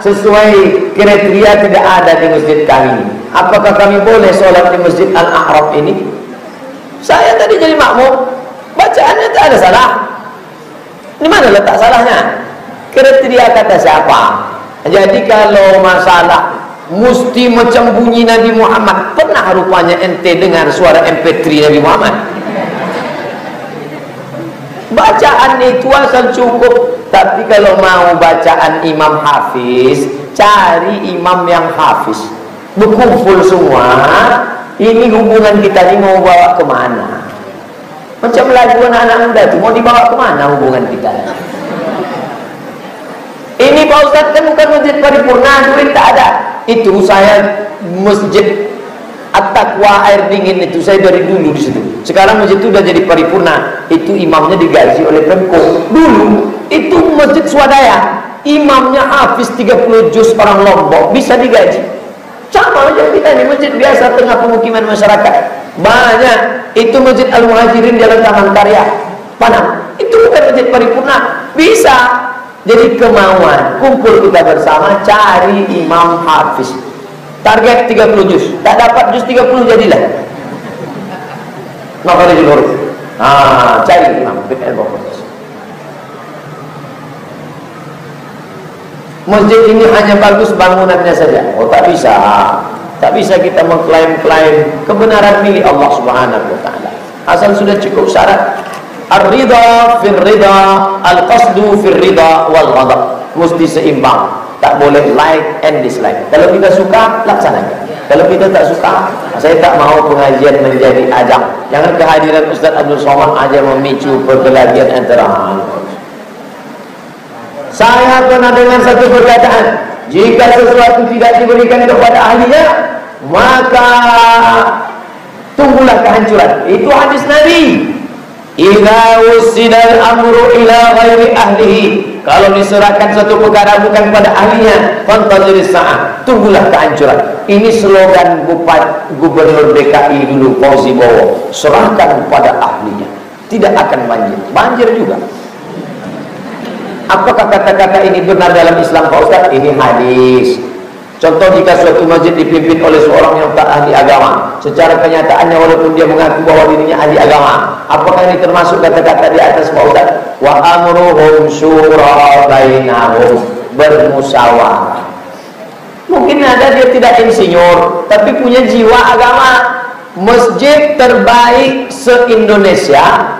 sesuai kriteria tidak ada di masjid kami. Apakah kami boleh sholat di masjid Al-A'raf ini? Saya tadi jadi makmum, bacaannya tak ada salah. Di mana letak salahnya? Kriteria kata siapa? Jadi kalau masalah mesti macam bunyi Nabi Muhammad, pernah rupanya ente dengar suara MP3 Nabi Muhammad? Bacaan itu asal cukup. Tapi kalau mau bacaan Imam Hafiz, cari imam yang hafiz, berkumpul semua. Ini hubungan kita ini mau bawa kemana? Macam lagu anak-anak muda itu mau dibawa kemana hubungan kita? Ini Pak Ustadz kan bukan masjid paripurna, duit tak ada. Itu saya masjid At-Taqwa air dingin itu saya dari dulu di situ. Sekarang masjid itu sudah jadi paripurna. Itu imamnya digaji oleh Pemko. Dulu itu masjid swadaya, imamnya hafiz 30 juz orang Lombok bisa digaji. Sama aja kita ini masjid biasa tengah pemukiman masyarakat. Banyak. Itu masjid Al-Muhajirin Jalan Taman Karya Panang. Itu bukan masjid paripurna. Bisa. Jadi kemauan kumpul kita bersama cari imam hafiz. Target 30 juz. Tak dapat juz 30 jadilah. Maka dia jurus. Cari imam. Masjid ini hanya bagus bangunannya saja. Oh, tak bisa. Tak bisa kita mengklaim-klaim kebenaran milik Allah Subhanahu wa taala. Asal sudah cukup syarat. Ar-ridha fir ridha, al-qasdu fir ridha wal ghadab. Mesti seimbang. Tak boleh like and dislike. Kalau kita suka, laksanakan. Kalau kita tak suka, saya tak mau pengajian menjadi ajang. Jangan kehadiran Ustaz Abdul Somad aja memicu perkelahian antara hal. Saya pernah dengar satu perkataan, jika sesuatu tidak diberikan kepada ahlinya, maka tunggulah kehancuran. Itu hadis Nabi. Idza usidal amru ila ghairi ahlihi, kalau diserahkan suatu perkara bukan pada ahlinya, fantadhiris sa'ah, tunggulah kehancuran. Ini slogan Gubernur DKI dulu, Fauzi Bowo, serahkan pada ahlinya, tidak akan banjir. Banjir juga. Apakah kata-kata ini benar dalam Islam, Pak Ustaz? Ini hadis. Contoh, jika suatu masjid dipimpin oleh seorang yang tak ahli agama, secara kenyataannya walaupun dia mengaku bahwa dirinya ahli agama, apakah ini termasuk kata-kata di atas, Pak Ustaz? Wa amruhum syura bainahum, bermusyawarah. Mungkin ada dia tidak insinyur, tapi punya jiwa agama. Masjid terbaik se-Indonesia,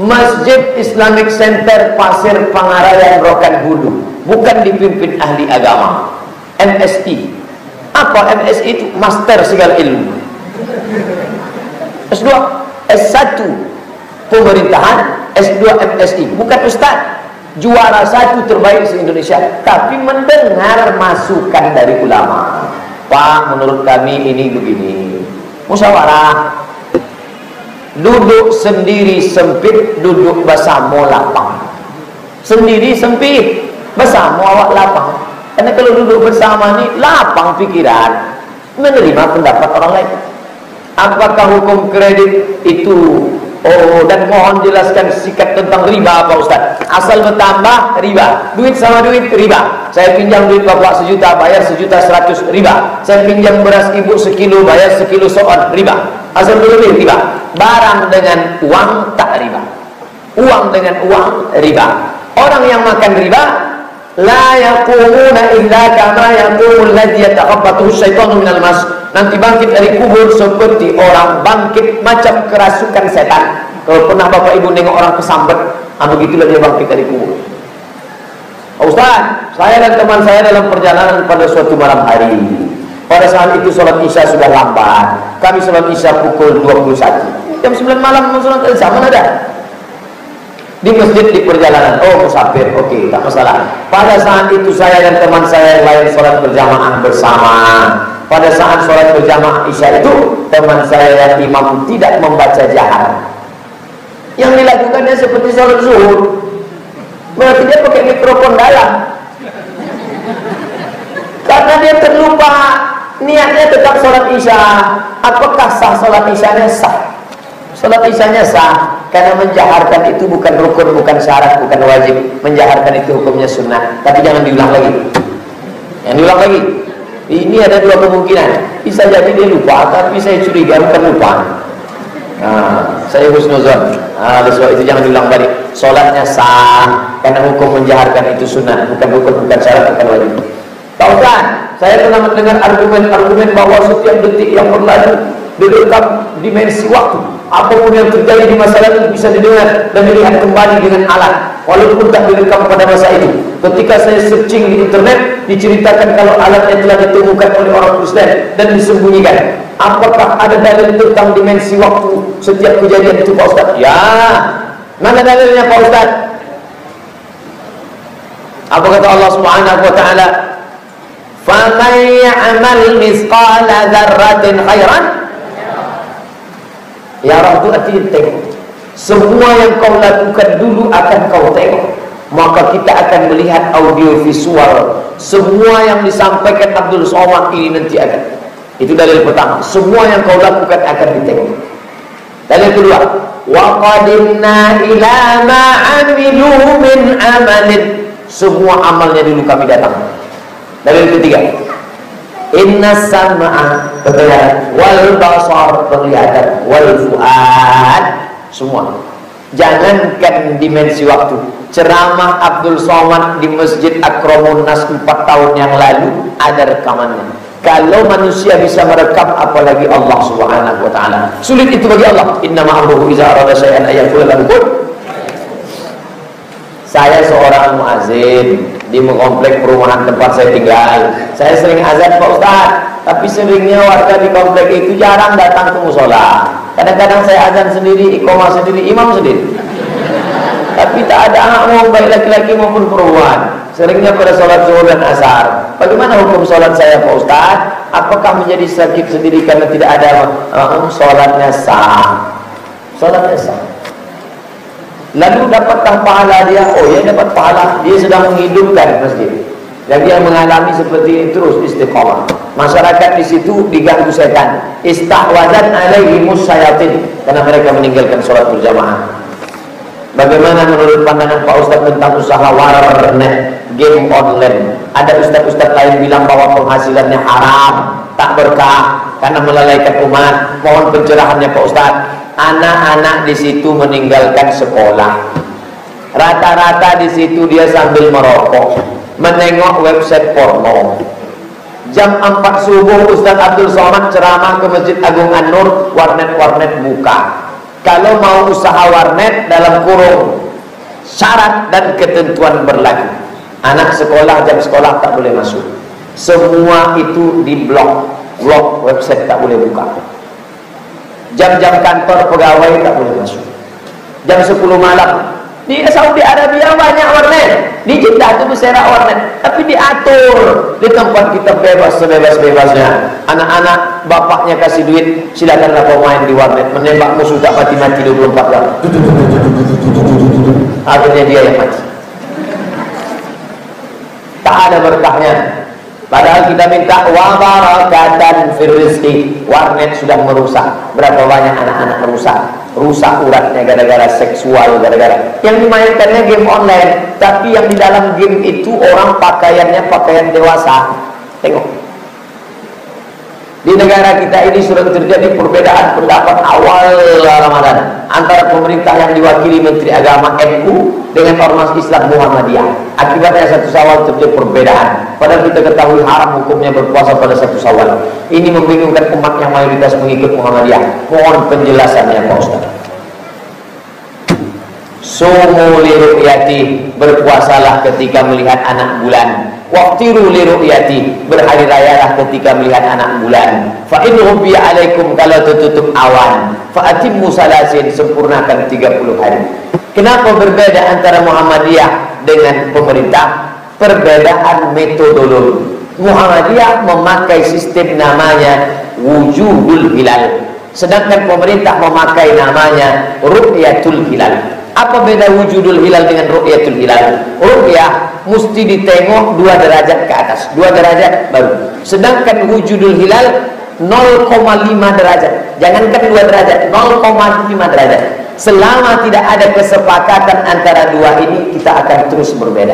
Masjid Islamic Center Pasir Pangarayan Rokan Hulu, bukan dipimpin ahli agama. MSI. Apa MSI itu? Master segala ilmu. S2, S1 pemerintahan, S2 MSI. Bukan ustaz, juara 1 terbaik se-Indonesia, tapi mendengar masukan dari ulama. Pak, menurut kami ini begini. Musyawarah. Duduk sendiri sempit, duduk bersama lapang. Sendiri sempit, bersama awak lapang. Karena kalau duduk bersama ni lapang pikiran, menerima pendapat orang lain. Apakah hukum kredit itu? Oh, dan mohon jelaskan sikap tentang riba, Pak Ustaz. Asal bertambah riba, duit sama duit riba. Saya pinjam duit bapak 1 juta, bayar 1.100.000 riba. Saya pinjam beras ibu 1 kilo, bayar 1 kilo soal riba. Asal berlebih riba. Barang dengan uang tak riba. Uang dengan uang riba. Orang yang makan riba la yaqumuna illa kama yaqumul ladzi yatakhabbathu syaitanu minal mas. Nanti bangkit dari kubur seperti orang bangkit macam kerasukan setan. Kalau pernah bapak ibu nengok orang kesambet, begitulah dia bangkit dari kubur. Ustaz, saya dan teman saya dalam perjalanan pada suatu malam hari. Pada saat itu sholat isya sudah lambat. Kami sholat isya pukul 21. Jam 9 malam sholat isya mana ada? Di masjid di perjalanan. Oh, musafir, oke, tak masalah. Pada saat itu saya dan teman saya yang lain sholat berjamaah bersama. Pada saat sholat berjamaah isya itu, teman saya yang imam tidak membaca jahar. Yang dilakukannya seperti sholat zuhur. Berarti dia pakai mikrofon dalam. Karena dia terlupa, niatnya tetap sholat isya. Apakah sah sholat isyanya? Sah. Sholat isyanya sah, karena menjaharkan itu bukan rukun, bukan syarat, bukan wajib. Menjaharkan itu hukumnya sunnah. Tapi jangan diulang lagi. Ulang lagi. Ini ada dua kemungkinan. Bisa jadi dia lupa, tapi saya curiga bukan lupa. Saya husnuzon. Oleh sebab itu jangan diulang balik. Solatnya sah, karena hukum menjaharkan itu sunnah, bukan syarat, bukan wajib. Tahu kan? Saya pernah mendengar argumen bahwa setiap detik yang berlalu direkam dimensi waktu. Apapun yang terjadi di masa lalu bisa didengar dan dilihat kembali dengan alat, walaupun tak direkam pada masa itu. Ketika saya searching di internet, diceritakan kalau alatnya telah ditemukan oleh orang Kristen dan disembunyikan. Apakah ada dalil tentang dimensi waktu setiap kejadian itu, Pak Ustaz? Ya, mana dalilnya, Pak Ustaz? Apa kata Allah Subhanahu wa taala? "Faman ya'mal mithqala dzarratin khairan." Ya Rabb, itu artinya tengok. Semua yang kau lakukan dulu akan kau tengok. Maka kita akan melihat audio visual. Semua yang disampaikan Abdul Somad ini nanti akan. Itu dalil pertama. Semua yang kau lakukan akan ditengok. Dalil kedua, wa qadimna ila ma 'amilu min amalin. Semua amalnya dulu kami datang. Dalil ketiga, inna sam'a pendengaran, wal basar penglihatan, wal fuad semua. Jangankan dimensi waktu, ceramah Abdul Somad di Masjid Akramun Nas 4 tahun yang lalu ada rekamannya. Kalau manusia bisa merekam, apalagi Allah Subhanahu wa taala. Sulit itu bagi Allah. Inna ma'amruhu iza arada syai'an ayaqula lahu kun. Saya seorang muazin di komplek perumahan tempat saya tinggal. Saya sering azan, Pak Ustaz, tapi seringnya warga di komplek itu jarang datang ke musola. Kadang-kadang saya azan sendiri, iqamah sendiri, imam sendiri. Tapi tak ada anak mau baik laki-laki maupun perempuan. Seringnya pada sholat zuhur dan asar. Bagaimana hukum sholat saya, Pak Ustaz? Apakah menjadi sakit sendiri karena tidak ada sholatnya sah? Sholatnya sah. Lalu dapatkah pahala dia? Oh ya, dapat pahala. Dia sedang menghidupkan masjid. Dan dia mengalami seperti ini terus istiqamah. Masyarakat di situ diganggu setan. Istahwazat alaihimus syayatin, karena mereka meninggalkan sholat berjamaah. Bagaimana menurut pandangan Pak Ustaz tentang usaha warnet, game online? Ada ustaz-ustaz lain bilang bahwa penghasilannya haram, tak berkah, karena melalaikan umat. Mohon pencerahannya, Pak Ustaz. Anak-anak di situ meninggalkan sekolah. Rata-rata di situ dia sambil merokok, menengok website porno. Jam 4 subuh Ustaz Abdul Somad ceramah ke Masjid Agung An-Nur, warnet-warnet buka. Kalau mau usaha warnet, dalam kurung syarat dan ketentuan berlaku. Anak sekolah, jam sekolah tak boleh masuk. Semua itu di blok website tak boleh buka. Jam-jam kantor pegawai tak boleh masuk. Jam 10 malam di Saudi Arabia banyak warnet, di Jeddah itu berserakan warnet, tapi diatur. Di tempat kita bebas sebebas-bebasnya. Anak-anak bapaknya kasih duit, silakanlah kau main di warnet, menembak musuh tak mati-mati 24 jam. Akhirnya dia yang mati. Tak ada berkahnya. Padahal kita minta wa barakatan fir rizqi. Warnet sudah merusak. Berapa banyak anak-anak rusak uratnya gara-gara seksual, gara-gara yang dimainkannya game online. Tapi yang di dalam game itu orang pakaiannya pakaian dewasa. Tengok, di negara kita ini sudah terjadi perbedaan pendapat awal Ramadan antara pemerintah yang diwakili Menteri Agama NU dengan ormas Islam Muhammadiyah. Akibatnya 1 Syawal terjadi perbedaan. Padahal kita ketahui haram hukumnya berpuasa pada 1 Syawal. Ini membingungkan umat yang mayoritas mengikut Muhammadiyah. Mohon penjelasannya, Pak Ustaz. Sumu li ru'yati, berpuasalah ketika melihat anak bulan. Waqtiru li ru'yati, berhari rayalah ketika melihat anak bulan. Fa in rubiya alaikum, kalau tertutup awan, fa atimmu salasin, sempurnakan 30 hari. Kenapa berbeda antara Muhammadiyah dengan pemerintah? Perbedaan metodologi. Muhammadiyah memakai sistem namanya wujudul hilal, sedangkan pemerintah memakai namanya ru'yatul hilal. Apa beda wujudul hilal dengan ru'yatul hilal? Ru'yah mesti ditengok 2 derajat ke atas, 2 derajat baru. Sedangkan wujudul hilal 0,5 derajat. Jangankan 2 derajat, 0,5 derajat. Selama tidak ada kesepakatan antara dua ini, kita akan terus berbeda.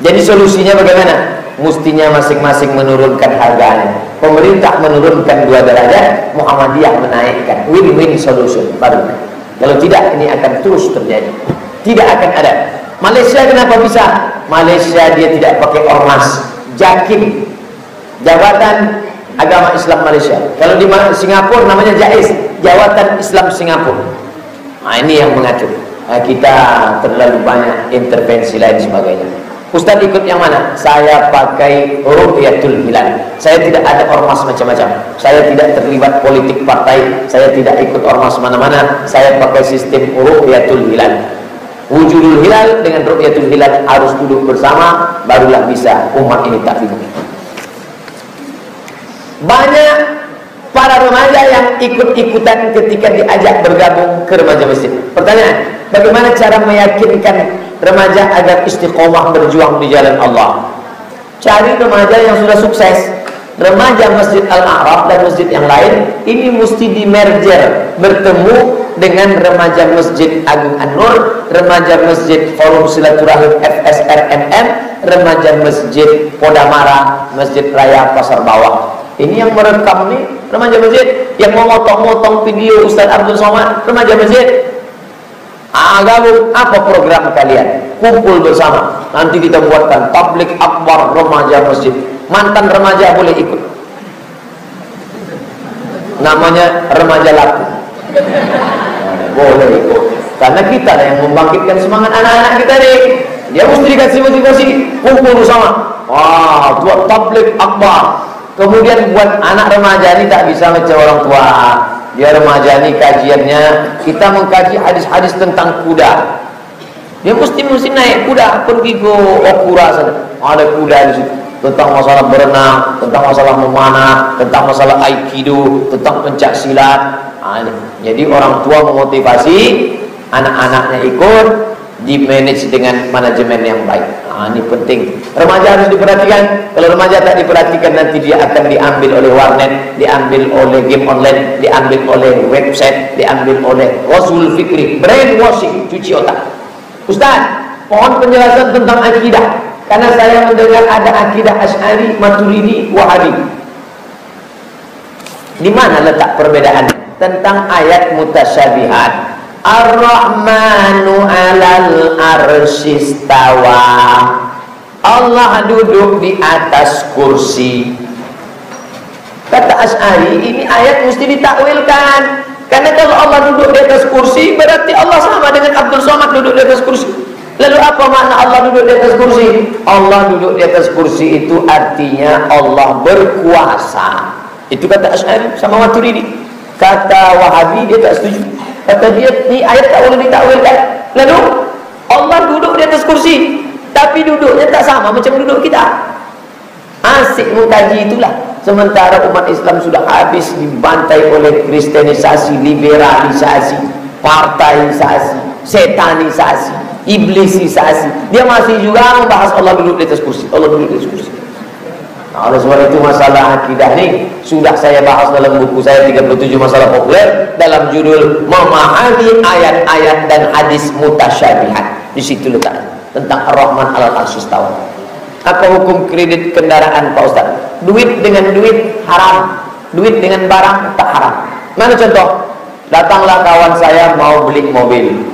Jadi solusinya bagaimana? mestinya masing-masing menurunkan harganya. Pemerintah menurunkan 2 derajat, Muhammadiyah menaikkan. Win-win solution baru. Kalau tidak, ini akan terus terjadi. Tidak akan ada. Malaysia kenapa bisa? Malaysia dia tidak pakai ormas. JAKIM, Jabatan Agama Islam Malaysia. Kalau di Singapura namanya JAIS, Jabatan Islam Singapura. Nah, ini yang mengatur. Kita terlalu banyak intervensi lain sebagainya. Ustaz ikut yang mana? Saya pakai Ru'yatul Hilal. Saya tidak ada ormas macam-macam. Saya tidak terlibat politik partai. Saya tidak ikut ormas mana-mana. Saya pakai sistem Ru'yatul Hilal. Wujudul Hilal dengan Ru'yatul Hilal harus duduk bersama, barulah bisa umat ini tak bingung. Banyak para remaja yang ikut-ikutan ketika diajak bergabung ke remaja masjid. Pertanyaan, bagaimana cara meyakinkan remaja agar istiqomah berjuang di jalan Allah? Cari remaja yang sudah sukses. Remaja Masjid Al-A'raf dan masjid yang lain ini mesti di-merger, bertemu dengan remaja Masjid Agung An-Nur, remaja Masjid Forum Silaturahim FSRMM, remaja Masjid Podamara, Masjid Raya Pasar Bawah. Ini yang merekam nih remaja masjid, yang mau motong-motong video Ustaz Abdul Somad, remaja masjid. Gabung, apa program kalian? Kumpul bersama. Nanti kita buatkan tablik akbar remaja masjid. Mantan remaja boleh ikut. Namanya remaja laku. Boleh ikut. Karena kita lah yang membangkitkan semangat anak-anak kita nih. Dia mesti dikasih motivasi. Kumpul bersama. Wah, buat tablik akbar. Kemudian buat anak remaja ini tak bisa macam orang tua. Dia remaja ini kajiannya, kita mengkaji hadis-hadis tentang kuda. Dia mesti naik kuda, pergi ke Okura sana. Ada kuda di situ. Tentang masalah berenang, tentang masalah memanah, tentang masalah aikido, tentang pencak silat. Jadi orang tua memotivasi anak-anaknya ikut, di-manage dengan manajemen yang baik. Ini penting. Remaja harus diperhatikan. Kalau remaja tak diperhatikan, nanti dia akan diambil oleh warnet, diambil oleh game online, diambil oleh website, diambil oleh wasul fikri, brainwashing, cuci otak. Ustaz, mohon penjelasan tentang akidah. Karena saya mendengar ada akidah Asy'ari, Maturidi, Wahabi. Di mana letak perbedaan tentang ayat mutasyabihat? Ar-Rahmanu 'alal arsyistawa. Allah duduk di atas kursi. Kata Asy'ari, ini ayat mesti ditakwilkan. Karena kalau Allah duduk di atas kursi, berarti Allah sama dengan Abdul Somad duduk di atas kursi. Lalu apa makna Allah duduk di atas kursi? Allah duduk di atas kursi itu artinya Allah berkuasa. Itu kata Asy'ari sama Maturidi. Kata Wahabi dia tak setuju. Kata dia, ni ayat tak boleh ditakwilkan. Lalu Allah duduk di atas kursi, tapi duduknya tak sama macam duduk kita. Asik mengkaji itulah. Sementara umat Islam sudah habis dibantai oleh kristenisasi, liberalisasi, partaisasi, setanisasi, iblisisasi. Dia masih juga membahas Allah duduk di atas kursi. Allah duduk di atas kursi. Oleh sebab itu masalah akidah ini sudah saya bahas dalam buku saya 37 masalah populer dalam judul Memahami Ayat-Ayat dan Hadis Mutasyabihat. Di situ letak tentang Ar-Rahman 'alal arsyistawa. Apa hukum kredit kendaraan Pak Ustaz? Duit dengan duit haram, duit dengan barang tak haram. Mana contoh? Datanglah kawan saya mau beli mobil.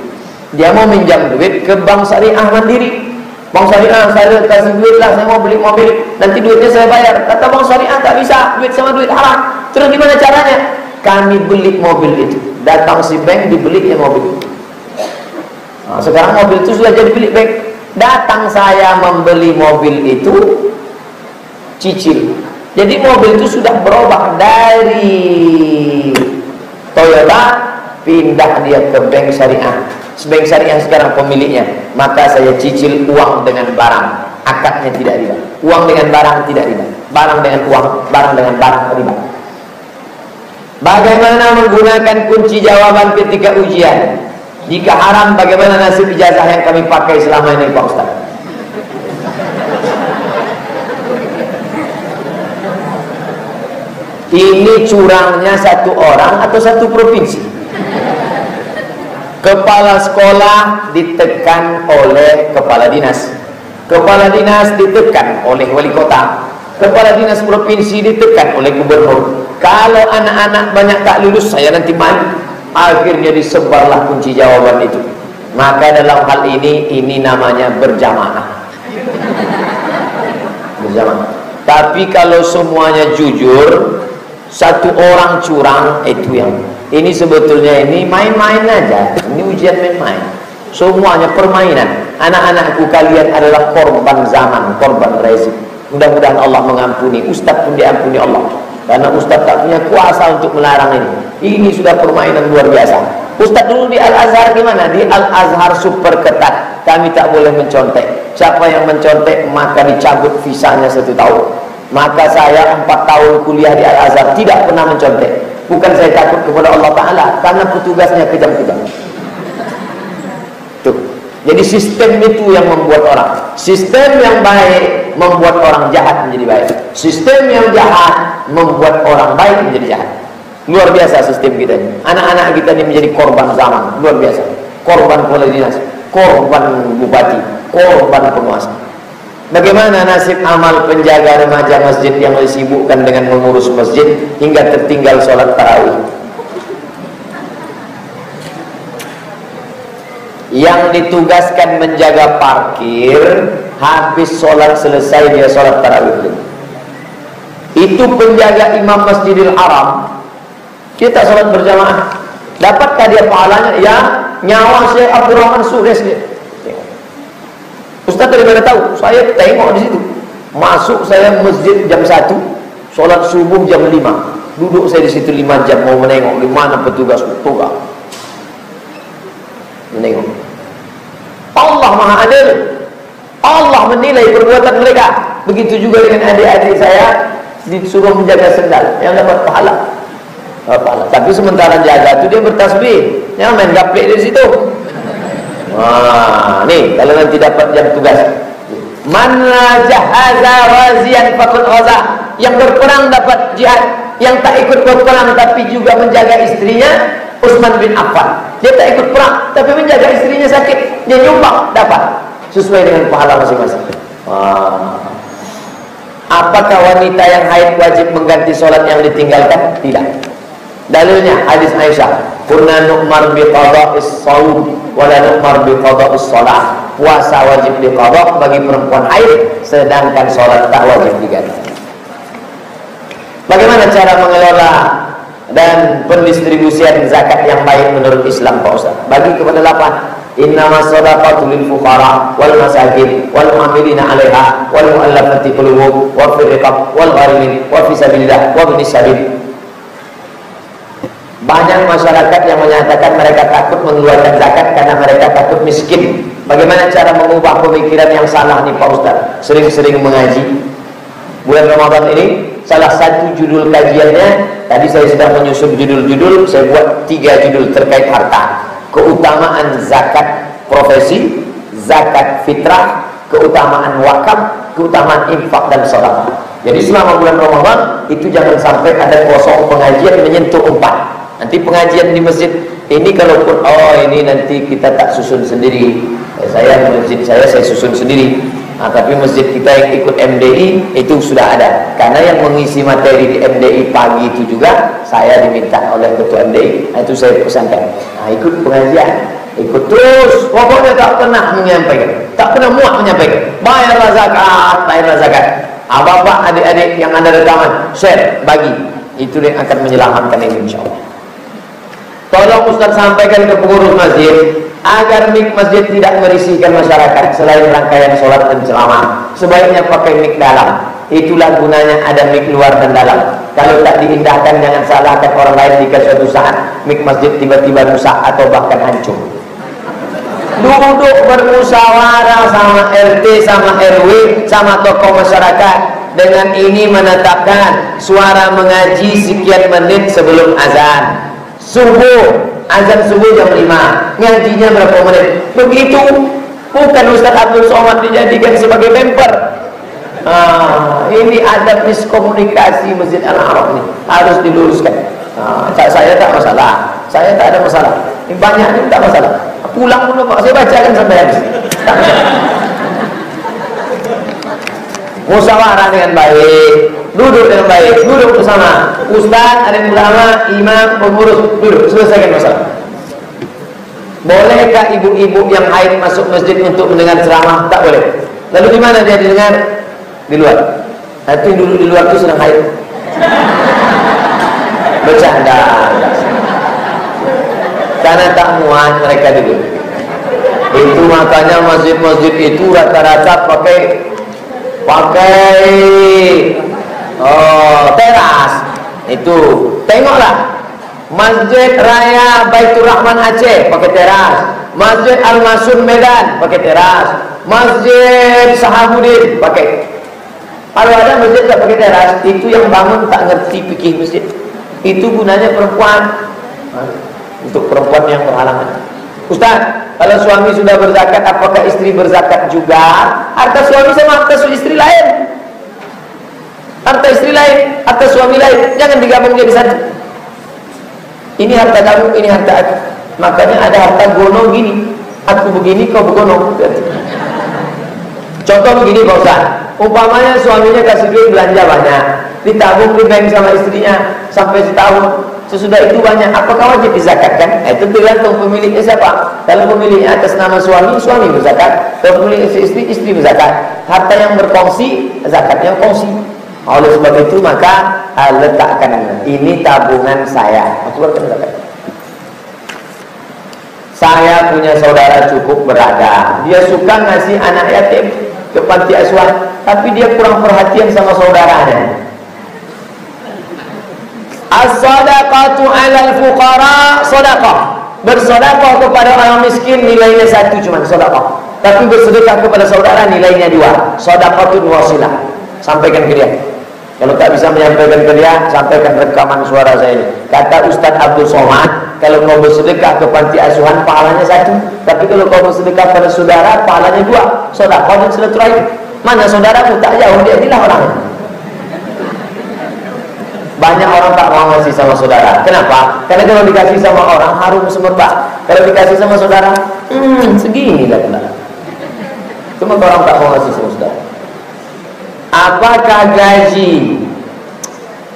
Dia mau minjam duit ke Bank Syariah Mandiri. Bank Syariah, saya kasih duit lah, saya mau beli mobil, nanti duitnya saya bayar. Kata Bank Syariah, tak bisa, duit sama duit haram. Terus gimana caranya? Kami beli mobil itu. Datang si bank, dibeli mobil. Sekarang mobil itu sudah jadi beli bank. Datang saya membeli mobil itu, cicil. Jadi mobil itu sudah berubah dari Toyota, pindah dia ke Bank Syariah. Bank Syariah sekarang pemiliknya. Maka saya cicil uang dengan barang, akadnya tidak riba. Uang dengan barang tidak riba. Barang dengan uang, barang dengan barang riba. Bagaimana menggunakan kunci jawaban ketika ujian? Jika haram, bagaimana nasib ijazah yang kami pakai selama ini Pak Ustaz? Ini curangnya satu orang atau satu provinsi? Kepala sekolah ditekan oleh kepala dinas. kepala dinas ditekan oleh wali kota, kepala dinas provinsi ditekan oleh gubernur. Kalau anak-anak banyak tak lulus, saya nanti malu. Akhirnya disebarlah kunci jawaban itu. Maka dalam hal ini namanya berjamaah. Berjamaah. Tapi kalau semuanya jujur, satu orang curang, itu yang ini sebetulnya ini main-main aja. Ini ujian main-main. Semuanya permainan. Anak-anakku kalian adalah korban zaman, korban rezim. Mudah-mudahan Allah mengampuni. Ustaz pun diampuni Allah. Karena Ustaz tak punya kuasa untuk melarang ini. Ini sudah permainan luar biasa. Ustaz dulu di Al-Azhar gimana? Di Al-Azhar super ketat. Kami tak boleh mencontek. Siapa yang mencontek maka dicabut visanya 1 tahun. Maka saya 4 tahun kuliah di Al-Azhar tidak pernah mencontek. Bukan saya takut kepada Allah Ta'ala, karena petugasnya kejam-kejam. Tuh. Jadi sistem itu yang membuat orang. Sistem yang baik membuat orang jahat menjadi baik. Sistem yang jahat membuat orang baik menjadi jahat. Luar biasa sistem kita ini. Anak-anak kita ini menjadi korban zaman. Luar biasa. Korban kepala dinas, korban bupati, korban penguasa. Bagaimana nasib amal penjaga remaja masjid yang disibukkan dengan mengurus masjid hingga tertinggal sholat tarawih? Yang ditugaskan menjaga parkir, habis sholat selesai dia sholat tarawih. Itu penjaga imam Masjidil Haram, kita sholat berjamaah. Dapatkah dia pahalanya? Ya, nyawa Syekh Abdurrahman Suhes dia. Ustaz dari mana tahu? Saya tengok di situ. Masuk saya masjid jam 1, sholat subuh jam 5. Duduk saya di situ 5 jam mau menengok di mana petugas tugas. Menengok. Allah Maha Adil. Allah menilai perbuatan mereka. Begitu juga dengan adik-adik saya disuruh menjaga sendal, yang dapat pahala. Tapi sementara jaga itu dia bertasbih, jangan main gaplek dari situ. Wah, nih kalau nanti dapat jam tugas, man jahaza wazian faqad ghaza, yang berperang dapat jihad, yang tak ikut berperang tapi juga menjaga istrinya, Utsman bin Affan. Dia tak ikut perang tapi menjaga istrinya sakit, dia nyumbang dapat sesuai dengan pahala masing-masing. Apakah wanita yang haid wajib mengganti sholat yang ditinggalkan? Tidak. Dalilnya hadis Aisyah, kunna nu'mar bi qada'is shaum wa la nu'mar bi qada'is shalah. Puasa wajib diqada bagi perempuan haid, sedangkan sholat tak wajib diganti. Bagaimana cara mengelola dan pendistribusian zakat yang baik menurut Islam, Pak Ustaz? Bagi kepada 8. Innamas shadaqatu lil fuqara wal masakin wal amilina 'alaiha wal mu'allafati qulubuhum wa fil riqab wal gharimin wa fi sabilillah wa ibnis sabil. Banyak masyarakat yang menyatakan mereka takut mengeluarkan zakat karena mereka takut miskin. Bagaimana cara mengubah pemikiran yang salah nih Pak Ustaz? Sering-sering mengaji. Bulan Ramadan ini salah satu judul kajiannya, tadi saya sedang menyusun judul-judul, saya buat 3 judul terkait harta. Keutamaan zakat profesi, zakat fitrah, keutamaan wakaf, keutamaan infak dan sedekah. Jadi selama bulan Ramadan itu jangan sampai ada kosong pengajian menyentuh 4. Nanti pengajian di masjid ini kalaupun ini nanti kita tak susun sendiri. Masjid saya susun sendiri. Tapi masjid kita yang ikut MDI itu sudah ada. Karena yang mengisi materi di MDI pagi itu juga saya diminta oleh ketua MDI. Itu saya pesankan. Ikut pengajian, ikut terus. Pokoknya tak pernah menyampaikan, tak pernah muak menyampaikan. Bayarlah zakat, bayarlah zakat. Bapak, adik-adik yang ada rekaman, share, bagi. Itu yang akan menyelamatkan ini insyaallah. Tolong Ustaz sampaikan ke pengurus masjid agar mik masjid tidak merisihkan masyarakat selain rangkaian sholat dan ceramah. Sebaiknya pakai mik dalam. Itulah gunanya ada mik luar dan dalam. Kalau tak diindahkan, jangan salahkan orang lain jika suatu saat mik masjid tiba-tiba rusak atau bahkan hancur. Duduk bermusyawarah sama RT, sama RW, sama tokoh masyarakat. Dengan ini menetapkan suara mengaji sekian menit sebelum azan. Subuh, azan subuh jam 5, ngajinya berapa menit. Begitu, bukan Ustaz Abdul Somad dijadikan sebagai member. Ini ada miskomunikasi Masjid Al-Haram ini, harus diluruskan. Saya tak masalah, saya tak ada masalah. Ini banyak ini tak masalah. Pulang dulu Pak, saya bacakan sampai habis. musyawarah dengan baik, duduk dengan baik, duduk bersama ustaz, ada ulama, imam, pengurus, duduk, selesaikan masalah. Bolehkah ibu-ibu yang haid masuk masjid untuk mendengar ceramah? Tak boleh. Lalu di mana dia didengar? Di luar. Nanti duduk di luar itu sedang haid. Bercanda. Karena tak muat mereka dulu. Itu makanya masjid-masjid itu rata-rata pakai teras. Itu tengoklah Masjid Raya Baitur Rahman Aceh pakai teras, Masjid Al-Masun Medan pakai teras, Masjid Sahabuddin pakai. Kalau ada masjid tak pakai teras, itu yang bangun tak ngerti fikih masjid. Itu gunanya perempuan, untuk perempuan yang berhalangan. Ustaz, kalau suami sudah berzakat, apakah istri berzakat juga? Harta suami sama harta istri lain. Harta istri lain, harta suami lain, jangan digabung jadi satu. Ini harta kamu, ini harta aku. Makanya ada harta gonong gini. Aku begini, kau begonong. Contoh begini Pak Ustaz. Umpamanya suaminya kasih duit belanja banyak, ditabung di bank sama istrinya sampai setahun. Sesudah itu banyak, apakah wajib dizakatkan? Itu tergantung pemiliknya siapa. Kalau pemiliknya atas nama suami, suami berzakat. Kalau pemilik istri, istri berzakat. Harta yang berkongsi, zakatnya kongsi. Oleh sebab itu maka letakkan ini tabungan saya. Keluarkan zakat. Saya punya saudara cukup berada. Dia suka ngasih anak yatim ke panti asuhan, tapi dia kurang perhatian sama saudaranya. As-sadaqatu 'alal fuqara sadaqah. Bersedekah kepada orang miskin nilainya satu cuma sedekah. Tapi bersedekah kepada saudara nilainya dua. Shadaqatun wasilah. Sampaikan ke dia. Kalau tak bisa menyampaikan ke dia, sampaikan rekaman suara saya ini. Kata Ustaz Abdul Somad, kalau kau bersedekah ke panti asuhan pahalanya satu, tapi kalau kau bersedekah pada saudara pahalanya dua. Sedekah dan silaturahim. Mana saudaramu? Tak jauh, dia inilah orangnya. Banyak orang tak mau ngasih sama saudara. Kenapa? Karena kalau dikasih sama orang harum semerbak. Kalau dikasih sama saudara, segini lah. Cuma orang tak mau ngasih sama saudara. Apakah gaji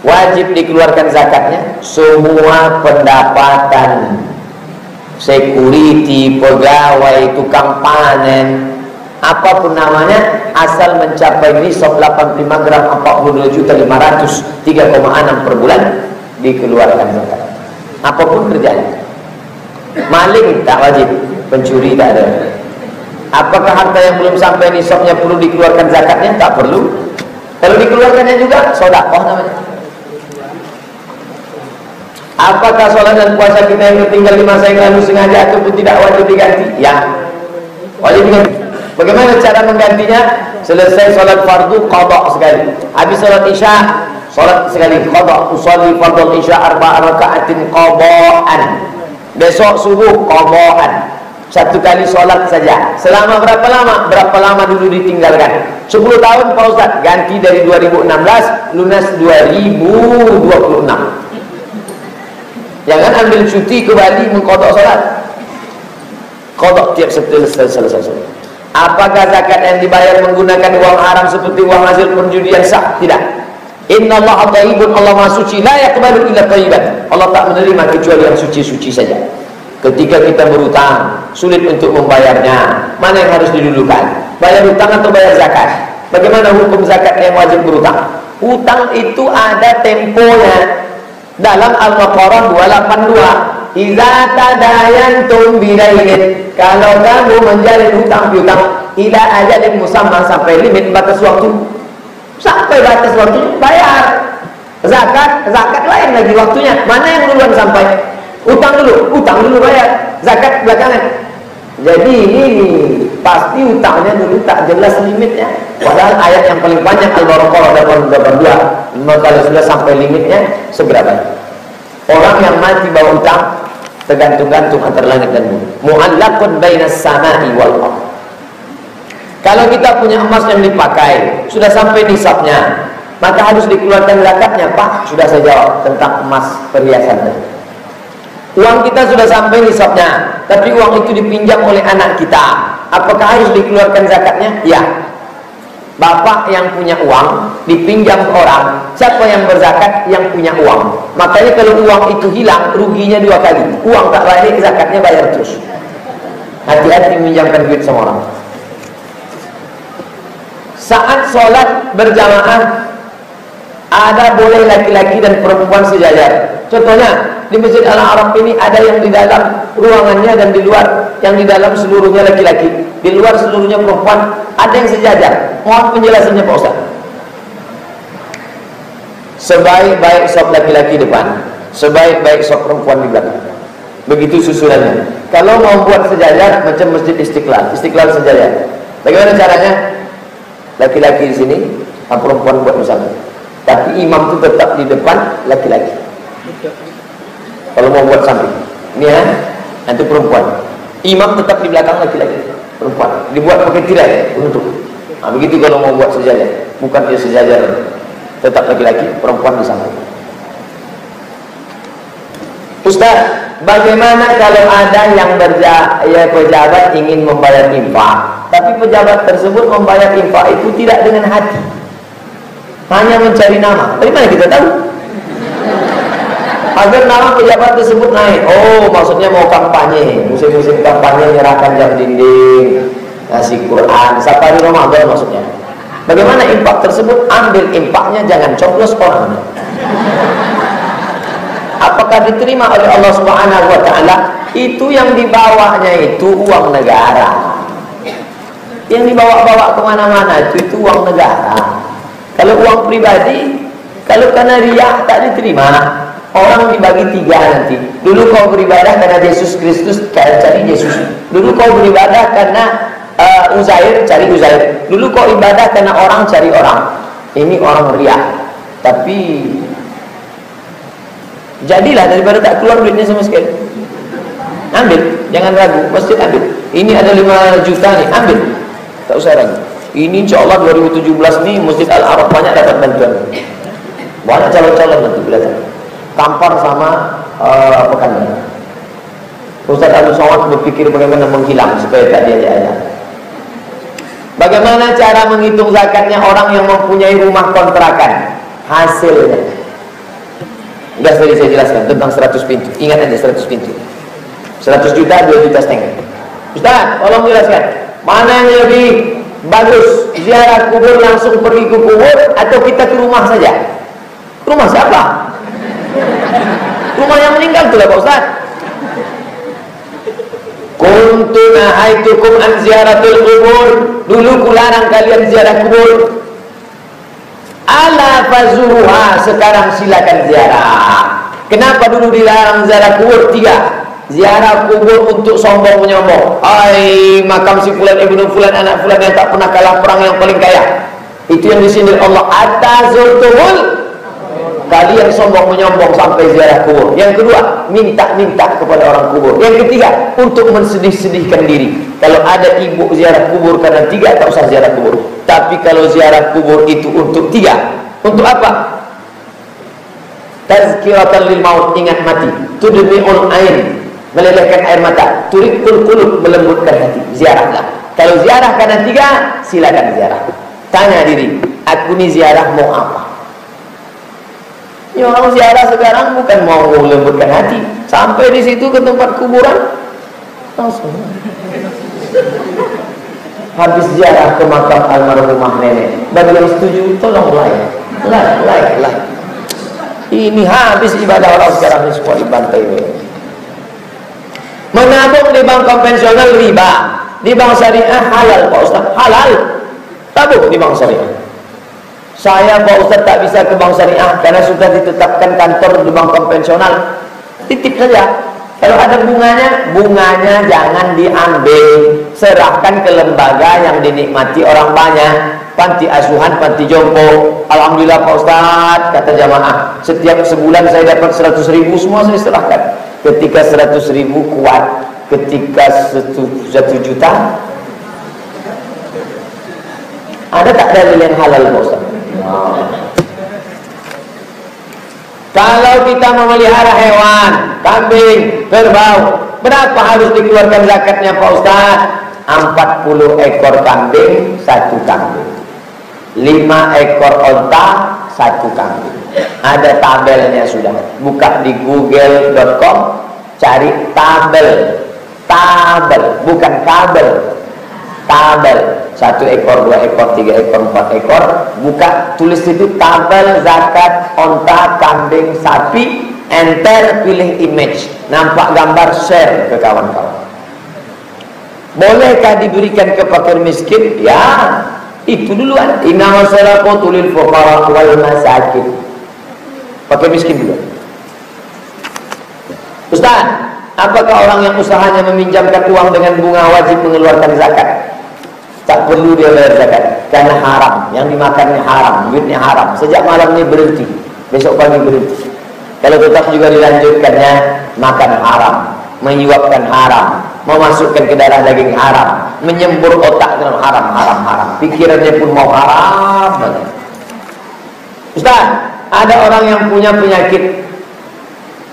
wajib dikeluarkan zakatnya? Semua pendapatan security, pegawai, tukang panen, apapun namanya, asal mencapai nisab 85 gram 42.500, 3,6 per bulan, dikeluarkan zakat. Apapun kerjanya. Maling tak wajib, pencuri tak ada. Apakah harta yang belum sampai nisabnya perlu dikeluarkan zakatnya? Tak perlu. Kalau dikeluarkannya juga sedekah namanya. Apakah sholat dan puasa kita yang tertinggal di masa yang lalu sengaja ataupun tidak wajib diganti? Ya, wajib diganti. Bagaimana cara menggantinya? Selesai sholat fardu, qada sekali. Habis sholat isya, sholat sekali, qada. Usolli fardhu isya 4 raka'atin qada'an. Besok subuh qada'an. Satu kali sholat saja. Selama berapa lama? Berapa lama dulu ditinggalkan? 10 tahun Pak Ustaz. Ganti dari 2016, lunas 2026. Jangan ambil cuti ke Bali mengkodok sholat. Kodok tiap selesai sholat. Apakah zakat yang dibayar menggunakan uang haram seperti uang hasil perjudian sah? Tidak. Inna Allah thayyibun, Allah maha suci, la yaqbalu illa thayyiban. Allah tak menerima kecuali yang suci-suci saja. Ketika kita berutang, sulit untuk membayarnya, mana yang harus didulukan? Bayar hutang atau bayar zakat? Bagaimana hukum zakat yang wajib berutang? Hutang itu ada temponya. Dalam Al-Baqarah 282, idza tadayantum bidainin, kalau kamu menjalin hutang piutang ila ajalin musamma, sampai limit batas waktu, sampai batas waktu bayar. Zakat lain lagi waktunya. Mana yang duluan sampai? Utang dulu bayar, zakat belakangan. Jadi ini pasti utangnya dulu tak jelas limitnya. Padahal ayat yang paling banyak Al-Baqarah 82. Kalau sudah sampai limitnya segera bayar. Orang yang mati bawa utang tergantung-gantung antara langit dan bumi. Mu'allaqun bainas sama'i wal ardh. Kalau kita punya emas yang dipakai sudah sampai nisabnya, maka harus dikeluarkan zakatnya. Pak, sudah saya jawab tentang emas perhiasan tadi. Uang kita sudah sampai nisabnya, tapi uang itu dipinjam oleh anak kita. Apakah harus dikeluarkan zakatnya? Ya. Bapak yang punya uang dipinjam ke orang, siapa yang berzakat? Yang punya uang. Makanya kalau uang itu hilang, ruginya 2 kali. Uang tak balik, zakatnya bayar terus. Hati-hati meminjamkan duit sama orang. Saat sholat berjamaah, ada boleh laki-laki dan perempuan sejajar. Contohnya di Masjid Al-Arab ini ada yang di dalam ruangannya dan di luar, yang di dalam seluruhnya laki-laki, di luar seluruhnya perempuan. Ada yang sejajar. Mohon penjelasannya Pak Ustaz. Sebaik-baik sop laki-laki depan, sebaik-baik sop perempuan di belakang. Begitu susunannya. Kalau mau buat sejajar macam Masjid Istiqlal, Istiqlal sejajar. Bagaimana caranya? Laki-laki di sini, perempuan buat bersama. Tapi imam itu tetap di depan laki-laki. Kalau mau buat samping, ini ya, nanti perempuan. Imam tetap di belakang laki-laki, perempuan. Dibuat pakai tirai untuk. Nah, begitu kalau mau buat sejajar, bukan dia sejajar, tetap laki-laki, perempuan di samping. Ustaz, bagaimana kalau ada yang pejabat ingin membayar infak, tapi pejabat tersebut membayar infak itu tidak dengan hati, hanya mencari nama? Dari mana kita tahu? Agar nama pejabat tersebut naik. Oh, maksudnya mau kampanye, musim-musim kampanye menyerahkan jam dinding, ngasih Quran, safari Ramadan maksudnya. Bagaimana infak tersebut? Ambil infaknya, jangan coblos orangnya. Apakah diterima oleh Allah Subhanahu wa Ta'ala? Itu yang dibawanya itu uang negara. Yang dibawa-bawa kemana-mana itu uang negara. Kalau uang pribadi, kalau karena riya tak diterima. Orang dibagi 3 nanti. Dulu kau beribadah karena Yesus Kristus, cari Yesus. Dulu kau beribadah karena Uzair, cari Uzair. Dulu kau ibadah karena orang, cari orang. Ini orang riya. Tapi jadilah daripada tak keluar duitnya sama sekali. Ambil, jangan ragu, pasti ambil. Ini ada 5 juta nih, ambil. Tak usah ragu. Ini insya Allah 2017 nih Masjid Al-Arab banyak dapat bantuan. Banyak calon-calon nanti belajar. Tampar sama Pekanbaru. Ustaz Abu Somad berpikir bagaimana menghilang supaya tak diajak-ajak. Bagaimana cara menghitung zakatnya orang yang mempunyai rumah kontrakan? Hasilnya. Enggak, tadi saya jelaskan tentang 100 pintu. Ingat aja 100 pintu. 100 juta, 2 juta setengah. Ustaz, tolong jelaskan. Mana yang lebih bagus? Ziarah kubur langsung pergi ke kubur atau kita ke rumah saja? Rumah siapa? Rumah yang meninggal itulah Pak Ustaz. Kuntu nahaitukum an ziaratul kubur. Dulu kularang kalian ziarah kubur. Ala fazuruha, sekarang silakan ziarah. Kenapa dulu dilarang ziarah kubur? 3. Ziarah kubur untuk sombong menyombong. Ai, makam si fulan ibnu fulan anak fulan yang tak pernah kalah perang, yang paling kaya. Itu yang disindir Allah. Atazurtumul, kalian sombong menyombong sampai ziarah kubur. Yang kedua, minta-minta kepada orang kubur. Yang ketiga, untuk mensedih-sedihkan diri. Kalau ada ibu ziarah kubur karena 3, tak usah ziarah kubur. Tapi kalau ziarah kubur itu untuk 3, untuk apa? Tazkiratan lil maut, ingat mati. Tudmi'ul ain, melelehkan air mata. Turikul qulub, melembutkan hati. Ziarahlah. Kalau ziarah karena 3, silakan ziarah. Tanya diri, aku ni ziarah mau apa? Ya, orang ziarah sekarang bukan mau melembutkan hati. Sampai di situ ke tempat kuburan, langsung habis ziarah ke makam almarhumah nenek. Bagi yang setuju, tolong like. Ini habis ibadah orang sekarang ini semua dibantai. Menabung di bank konvensional riba, di bank syariah halal Pak Ustaz. Halal. Tabung di bank syariah. Saya Pak Ustaz tak bisa ke bank syariah karena sudah ditetapkan kantor di bank konvensional. Titip saja. Kalau ada bunganya, bunganya jangan diambil. Serahkan ke lembaga yang dinikmati orang banyak. Panti asuhan, panti jompo. Alhamdulillah Pak Ustaz, kata jamaah, setiap sebulan saya dapat 100.000, semua saya serahkan. Ketika 100.000 kuat, ketika 1 juta, ada tak dalil yang halal Pak Ustaz? Kalau kita memelihara hewan, kambing, kerbau, berapa harus dikeluarkan zakatnya Pak Ustaz? 40 ekor kambing, 1 kambing. 5 ekor onta, 1 kambing. Ada tabelnya sudah. Buka di google.com, cari tabel. Tabel, bukan kabel. Tabel. 1 ekor, 2 ekor, 3 ekor, 4 ekor. Buka, tulis itu tabel zakat onta, kambing, sapi. Enter, pilih image, nampak gambar, share ke kawan-kawan. Bolehkah diberikan ke fakir miskin? Ya, itu duluan. Innamas shadaqatu lil fuqara wal masakin. Fakir miskin dulu. Ustaz, apakah orang yang usahanya meminjamkan uang dengan bunga wajib mengeluarkan zakat? Tak perlu dia bayar zakat, karena haram. Yang dimakannya haram, duitnya haram. Sejak malam ini berhenti, besok pagi berhenti. Kalau tetap juga dilanjutkannya, makan haram, menyuapkan haram, memasukkan ke darah daging haram, menyembur otak dengan haram. Pikirannya pun mau haram. Ustaz, ada orang yang punya penyakit,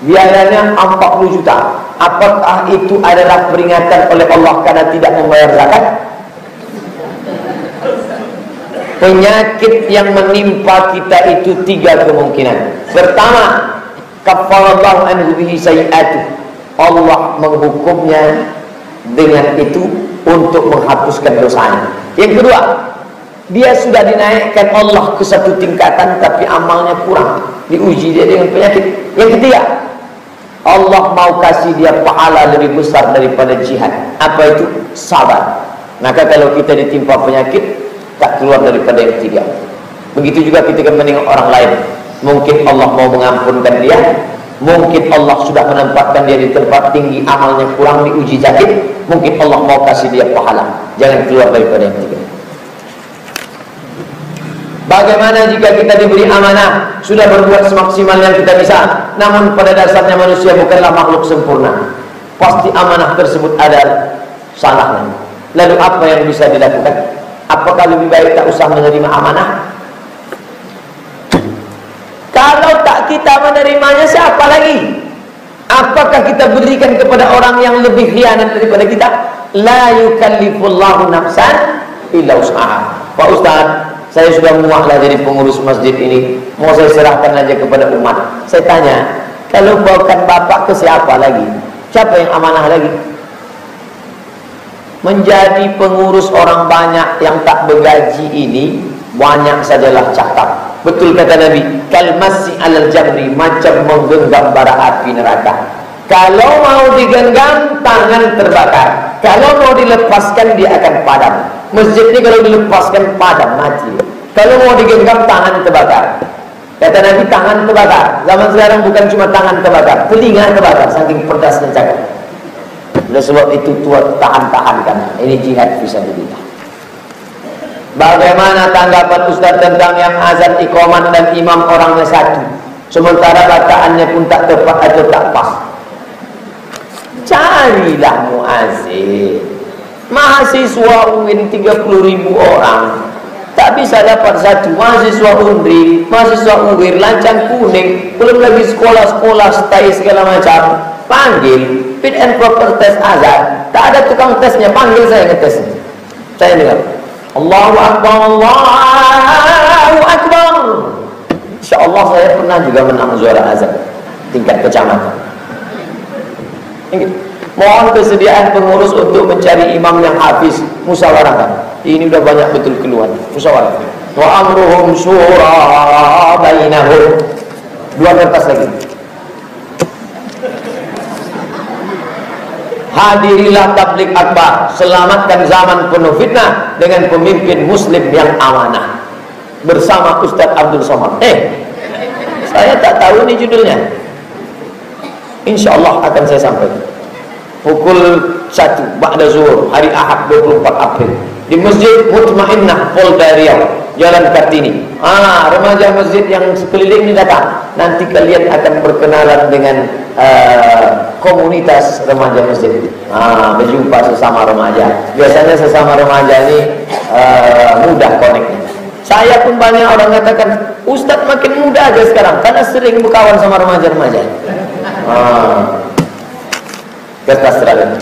biayanya 40 juta. Apakah itu adalah peringatan oleh Allah karena tidak membayar zakat? Penyakit yang menimpa kita itu 3 kemungkinan. Pertama, kafarallahu anhu bihi sayi'atuh. Allah menghukumnya dengan itu untuk menghapuskan dosanya. Yang kedua, dia sudah dinaikkan Allah ke 1 tingkatan tapi amalnya kurang, diuji dia dengan penyakit. Yang ketiga, Allah mau kasih dia pahala lebih besar daripada jihad. Apa itu? Sabar. Maka kalau kita ditimpa penyakit, tak keluar daripada yang 3. Begitu juga ketika menengok orang lain. Mungkin Allah mau mengampunkan dia, mungkin Allah sudah menempatkan dia di tempat tinggi, amalnya kurang, diuji sakit, mungkin Allah mau kasih dia pahala. Jangan keluar daripada yang 3. Bagaimana jika kita diberi amanah, sudah berbuat semaksimal yang kita bisa, namun pada dasarnya manusia bukanlah makhluk sempurna. Pasti amanah tersebut ada salahnya. Lalu apa yang bisa dilakukan? Apakah lebih baik tak usah menerima amanah? Kalau tak kita menerimanya, siapa lagi? Apakah kita berikan kepada orang yang lebih khianat daripada kita? La yukallifullahu nafsan illa wus'aha. Pak Ustaz, saya sudah muaklah jadi pengurus masjid ini, mau saya serahkan aja kepada umat. Saya tanya, kalau bukan bapak ke siapa lagi? Siapa yang amanah lagi? Menjadi pengurus orang banyak yang tak bergaji ini, banyak sajalah cakap. Betul kata Nabi, kalmasi alal jamri, macam menggenggam bara api neraka. Kalau mau digenggam, tangan terbakar. Kalau mau dilepaskan, dia akan padam. Masjid ini kalau dilepaskan, padam, mati. Kalau mau digenggam, tangan terbakar. Kata Nabi, tangan terbakar. Zaman sekarang bukan cuma tangan terbakar, telinga terbakar, saking pedasnya cakap. Oleh sebab itu, tuan tahan-tahankan. Ini jihad fisabilillah. Bagaimana tanggapan Ustaz tentang yang azan iqamat dan imam orangnya 1, sementara bacaan pun tak tepat atau tak pas? Carilah muazzin. Mahasiswa UIN 30.000 orang, tak bisa dapat 1. Mahasiswa UNRI, mahasiswa UIR, lancang kuning, belum lagi sekolah-sekolah stay segala macam. Panggil fit and proper test azan, tak ada tukang tesnya, panggil saya ngetes. Saya dengar Allahu Akbar, Allahu Akbar. InsyaAllah saya pernah juga menang juara azan tingkat kecamatan. Mohon kesediaan pengurus untuk mencari imam yang hafiz, musyawarahkan. Ini udah banyak betul keluhan, musyawarah. Wa amruhum syura bainahum. 2 kertas lagi. Hadirilah tablik akbar, selamatkan zaman penuh fitnah dengan pemimpin muslim yang amanah. Bersama Ustaz Abdul Somad. Saya tak tahu ini judulnya. InsyaAllah akan saya sampaikan. Pukul 1 ba'da zuhur, hari Ahad 24 April. Di Masjid Mutmainnah Polda Riau, Jalan Kartini. Remaja masjid yang sekeliling ini datang. Nanti kalian akan berkenalan dengan komunitas remaja masjid. Berjumpa sesama remaja. Biasanya sesama remaja ini mudah koneknya. Saya pun banyak orang katakan, Ustadz makin muda aja sekarang karena sering berkawan sama remaja-remaja. Kertas seragam.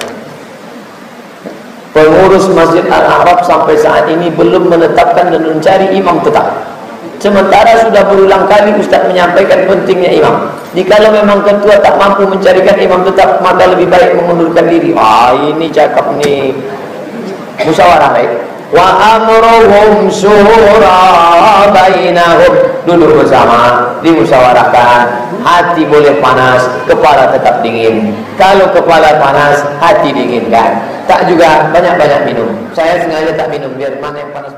Pengurus Masjid Al-Arab sampai saat ini belum menetapkan dan mencari imam tetap. Sementara sudah berulang kali Ustaz menyampaikan pentingnya imam. Jikalau memang ketua tak mampu mencarikan imam tetap, maka lebih baik mengundurkan diri. Ini cakap nih. Musyawarah baik. Wa amruhum syura bainahum. Duduk bersama, dimusyawarahkan. Hati boleh panas, kepala tetap dingin. Kalau kepala panas, hati dingin kan. Tak juga banyak-banyak minum. Saya sengaja tak minum biar mana yang panas